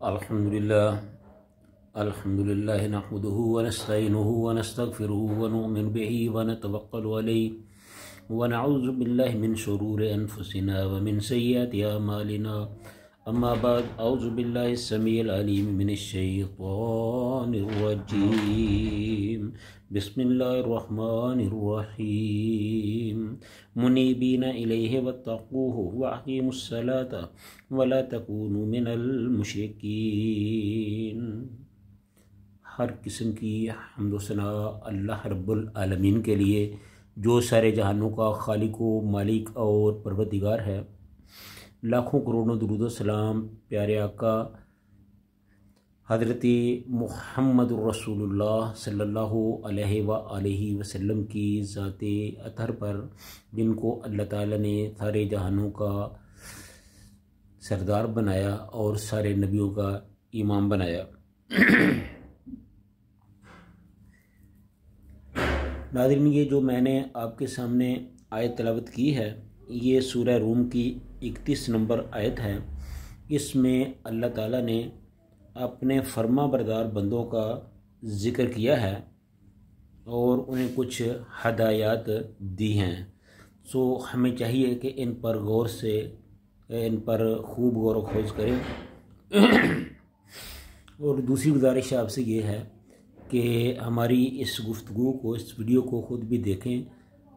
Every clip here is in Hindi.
अल्हम्दुलिल्लाह नहमदुहु व नस्तईनुहु व नस्तगफिरुहु व नु'मिनु बिही व नतवक्कलु अलैहि व नऊज़ु बिल्लाहि मिन शुरूरि अनफुसिना व मिन सय्यिआति अमालिना। अम्मा बाद, औज़ु बिल्लाहि समीइल अलीम मिनश शैतानिर रजीम। बिस्मिल्लाहिर रहमानिर रहीम। मुनीबीना इलैहि वत्तक़ूहु व अक़ीमुस सलाता व ला तकूनु मिनल मुशरिकीन। हर किस्म की हम्द व सना अल्लाह रब्बुल आलमीन के लिए, जो सारे जहानों का खालिक व मालिक और परवरदिगार है। लाखों करोड़ों दुरूद व सलाम प्यारे आका हज़रत मुहम्मद रसूलुल्लाह सल्लल्लाहु अलैहि व आलिहि वसल्लम की ज़ाते अतहर पर, जिनको अल्लाह ताला ने सारे जहानों का सरदार बनाया और सारे नबियों का इमाम बनाया। नाज़रीन, ये जो मैंने आपके सामने आयत तिलावत की है, ये सूरह रूम की 31 नंबर आयत है। इसमें अल्लाह ताला ने अपने फर्मा बरदार बंदों का ज़िक्र किया है और उन्हें कुछ हदायत दी हैं। सो हमें चाहिए कि इन पर गौर से, इन पर खूब गौर व खोज करें। और दूसरी गुजारिश आपसे ये है कि हमारी इस गुफ्तगू को, इस वीडियो को ख़ुद भी देखें,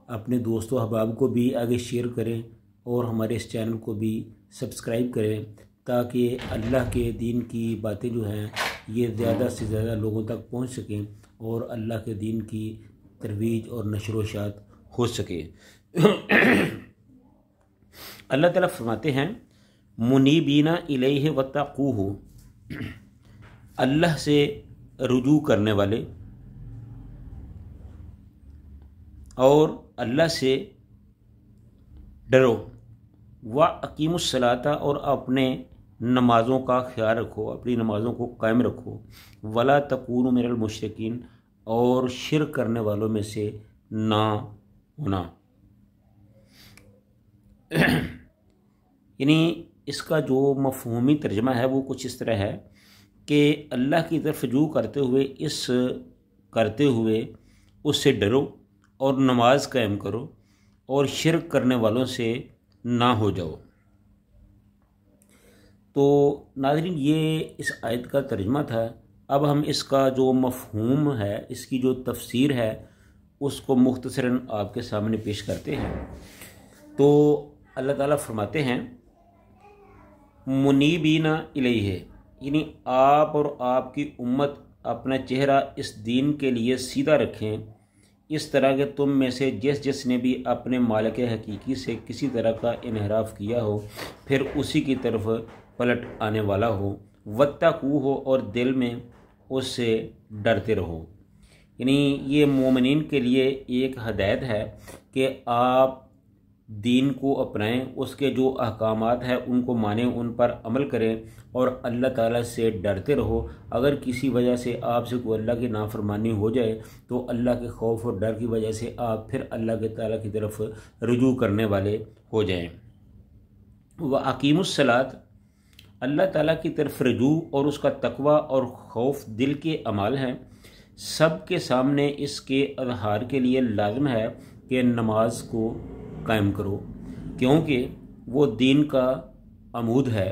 अपने दोस्तों अहबाब को भी आगे शेयर करें और हमारे इस चैनल को भी सब्सक्राइब करें, ताकि अल्लाह के दीन की बातें जो हैं ये ज़्यादा से ज़्यादा लोगों तक पहुंच सकें और अल्लाह के दीन की तरवीज और नशर व इशाअत हो सके। अल्लाह ताला फरमाते हैं, मुनीबीना इलैहि वत्तक़ूहु, अल्लाह से रुजू करने वाले और अल्लाह से डरो। व अकीमुस सलाता, और अपने नमाज़ों का ख्याल रखो, अपनी नमाज़ों को कायम रखो। वला तकूनु मिनल मुशरिकीन, और शिर्क करने वालों में से ना होना। यानी इसका जो मफ़हूमी तर्जमा है वो कुछ इस तरह है कि अल्लाह की तरफ रुजू करते हुए उससे डरो और नमाज कायम करो और शिर्क करने वालों से ना हो जाओ। तो नाज़रीन, ये इस आयत का तर्जमा था। अब हम इसका जो मफ़हूम है, इसकी जो तफसीर है, उसको मुख्तसरन आपके सामने पेश करते हैं। तो अल्लाह ताला फरमाते हैं, मुनीबीना इलैहि, यानी आप और आपकी उम्मत अपना चेहरा इस दीन के लिए सीधा रखें, इस तरह के तुम में से जिसने भी अपने मालिक हकीकी से किसी तरह का इनहराफ किया हो, फिर उसी की तरफ पलट आने वाला हो। वत्तकू हो, और दिल में उससे डरते रहो। यानी ये मोमिनीन के लिए एक हदायत है कि आप दीन को अपनाएं, उसके जो अहकामात हैं उनको मानें, उन पर अमल करें और अल्लाह ताला से डरते रहो। अगर किसी वजह से आपसे कोई अल्लाह की नाफरमानी हो जाए तो अल्लाह के खौफ और डर की वजह से आप फिर अल्लाह के ताला की तरफ रुजू करने वाले हो जाएं। व अकीमुस सलात, अल्लाह ताला की तरफ रुजू और उसका तकवा और खौफ दिल के अमाल हैं। सब के सामने इसके अजहार के लिए लाज़िम है कि नमाज को कायम करो, क्योंकि वो दीन का अमूद है,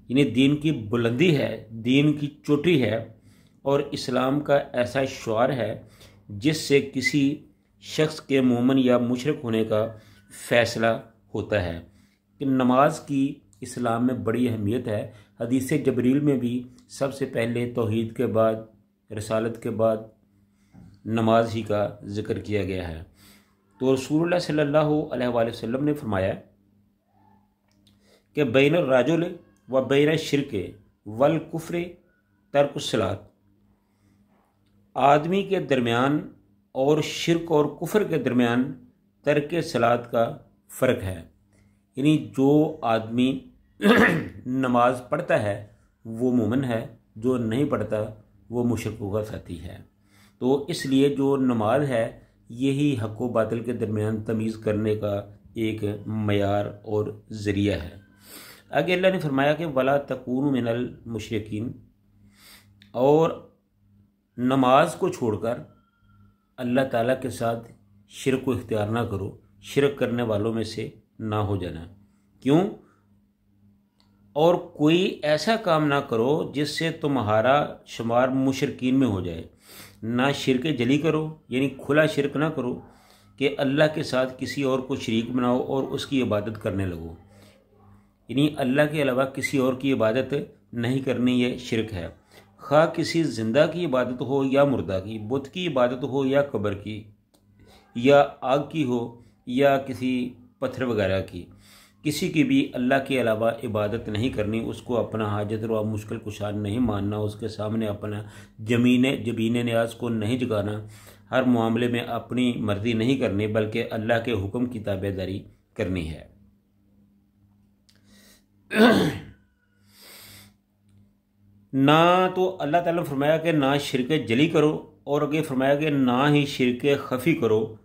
यानी दीन की बुलंदी है, दीन की चोटी है और इस्लाम का ऐसा शुआर है जिससे किसी शख्स के मोमिन या मुशरिक होने का फ़ैसला होता है। कि नमाज की इस्लाम में बड़ी अहमियत है। हदीस जबरील में भी सबसे पहले तौहीद के बाद, रिसालत के बाद नमाज ही का ज़िक्र किया गया है। तो रसूलुल्लाह सल्लल्लाहु अलैहि वसल्लम ने फरमाया कि बैन राजुल व बैन शिरक वल कुफ्र तर्कुस सलात, आदमी के दरमियान और शिरक और कुफ्र के दरमियान तर्क सलात का फ़र्क है। यानी जो आदमी नमाज पढ़ता है वो मोमिन है, जो नहीं पढ़ता वो मुशरिकों का साथी है। तो इसलिए जो नमाज है यही हक़ व बातिल के दरमियान तमीज़ करने का एक मयार और ज़रिया है। आगे अल्लाह ने फरमाया कि वला तकूनु मिनल मुशरिकीन, और नमाज को छोड़कर अल्लाह ताला के साथ शिरक को इख्तियार ना करो, शिरक करने वालों में से ना हो जाना। क्यों? और कोई ऐसा काम ना करो जिससे तुम्हारा शुमार मुशरिकीन में हो जाए। ना शिरक जली करो, यानी खुला शिरक ना करो कि अल्लाह के साथ किसी और को शरीक बनाओ और उसकी इबादत करने लगो, यानी अल्लाह के अलावा किसी और की इबादत नहीं करनी, ये शिरक है। खा किसी जिंदा की इबादत हो या मुर्दा की, बुत की इबादत हो या कब्र की, या आग की हो या किसी पत्थर वगैरह की, किसी की भी अल्लाह के अलावा इबादत नहीं करनी, उसको अपना हाजत रवा मुश्किल कुशार नहीं मानना, उसके सामने अपना जबीन न्याज को नहीं जगाना, हर मामले में अपनी मर्जी नहीं करनी बल्कि अल्लाह के हुक्म की ताबेदारी करनी है। ना तो अल्लाह ताला ने फरमाया कि ना शिरक जली करो, और आगे फरमाया कि ना ही शिरक खफी करो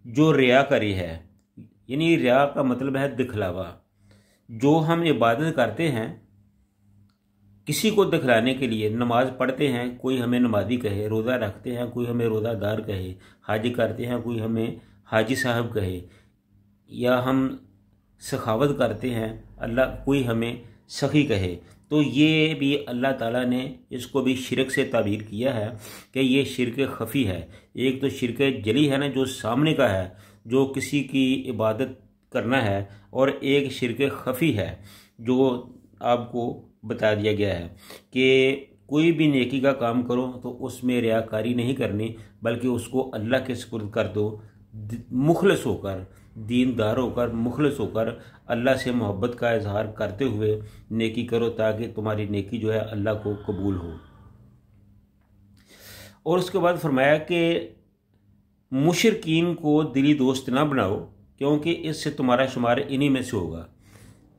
जो रियाकारी है, यानी रिया का मतलब है दिखलावा। जो हम इबादत करते हैं किसी को दिखलाने के लिए, नमाज पढ़ते हैं कोई हमें नमाजी कहे, रोज़ा रखते हैं कोई हमें रोज़ादार कहे, हाजी करते हैं कोई हमें हाजी साहब कहे, या हम सखावत करते हैं अल्लाह कोई हमें सखी कहे, तो ये भी अल्लाह ताला ने इसको भी शिरक से ताबीर किया है कि ये शिरक खफी है। एक तो शिरक जली है ना, जो सामने का है, जो किसी की इबादत करना है, और एक शिरक खफी है जो आपको बता दिया गया है कि कोई भी नेकी का काम करो तो उसमें रियाकारी नहीं करनी, बल्कि उसको अल्लाह के सुपुर्द कर दो, मुखलस होकर, दीनदार होकर, मुखलस होकर अल्लाह से मोहब्बत का इजहार करते हुए नेकी करो, ताकि तुम्हारी नेकी जो है अल्लाह को कबूल हो। और उसके बाद फरमाया कि मुशरिकीन को दिली दोस्त ना बनाओ, क्योंकि इससे तुम्हारा शुमार इन्हीं में से होगा।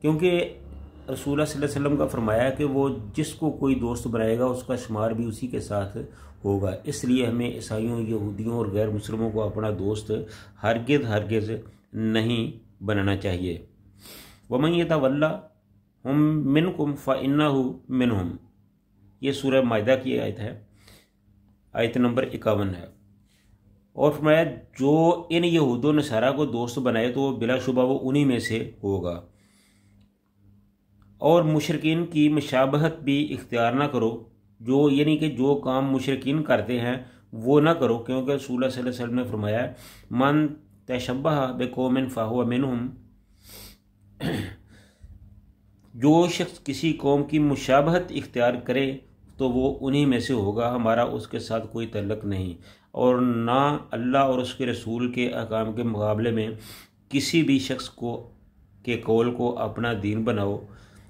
क्योंकि रसूल सल्लल्लाहु अलैहि वसल्लम का फरमाया कि वो जिसको कोई दोस्त बनाएगा उसका शुमार भी उसी के साथ होगा। इसलिए हमें ईसाइयों, यहूदियों और गैर मुस्लिमों को अपना दोस्त हरगिज़ नहीं बनाना चाहिए। वमन यतवल्लाहुम मिनकुम फइन्नहु मिनहुम, ये सूरह माइदा की आयत है, आयत नंबर 51 है। और फरमाया जो इन यहूदों नसारा को दोस्त बनाए तो बिलाशुबा वो उन्हीं में से होगा। और मुशरिकीन की मुशाबहत भी इख्तियार ना करो, जो यानी कि जो काम मुशरिकीन करते हैं वो ना करो, क्योंकि रसूल सल्लल्लाहु अलैहि वसल्लम ने फरमाया मन तशब्बह बिकौमिन फहुव मिनहुम, जो शख्स किसी कौम की मुशाबहत इख्तियार करे तो वो उन्हीं में से होगा, हमारा उसके साथ कोई तल्लक नहीं। और ना अल्लाह और उसके रसूल के अहकाम के मुकाबले में किसी भी शख्स को के कौल को अपना दीन बनाओ,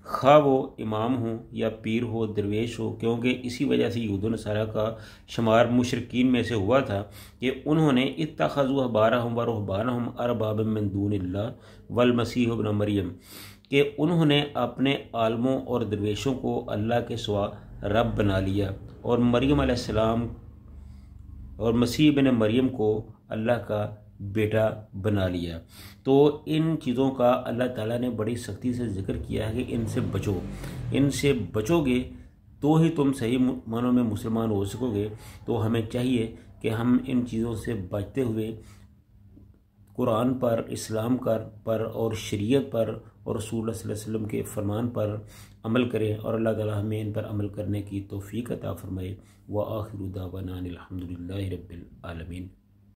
खा वो इमाम हो या पीर हो, दरवेश हो, क्योंकि इसी वजह से यहूद नसारा का शुमार मुशरिकीन में से हुआ था कि उन्होंने इत्तखज़ू अहबारहुम व रुहबानहुम अरबाबा मिन दूनिल्लाह वल मसीह इब्न मरियम, कि उन्होंने अपने आलमों और दरवेशों को अल्लाह के सिवा रब बना लिया, और मरियम अलैहिस्सलाम और मसीह बिन मरियम को अल्लाह का बेटा बना लिया। तो इन चीज़ों का अल्लाह ताला ने बड़ी सख्ती से जिक्र किया है कि इनसे बचो, इनसे बचोगे तो ही तुम सही मानों में मुसलमान हो सकोगे। तो हमें चाहिए कि हम इन चीज़ों से बचते हुए कुरान पर, इस्लाम पर और शरीयत पर और रसूल सल्लल्लाहु अलैहि वसल्लम के फरमान पर अमल करें, और अल्लाह ताला हमें इन पर अमल करने की तौफीक अता फरमाए। व आखिरु दावाना अनिल हम्दुलिल्लाहि रब्बिल आलमीन।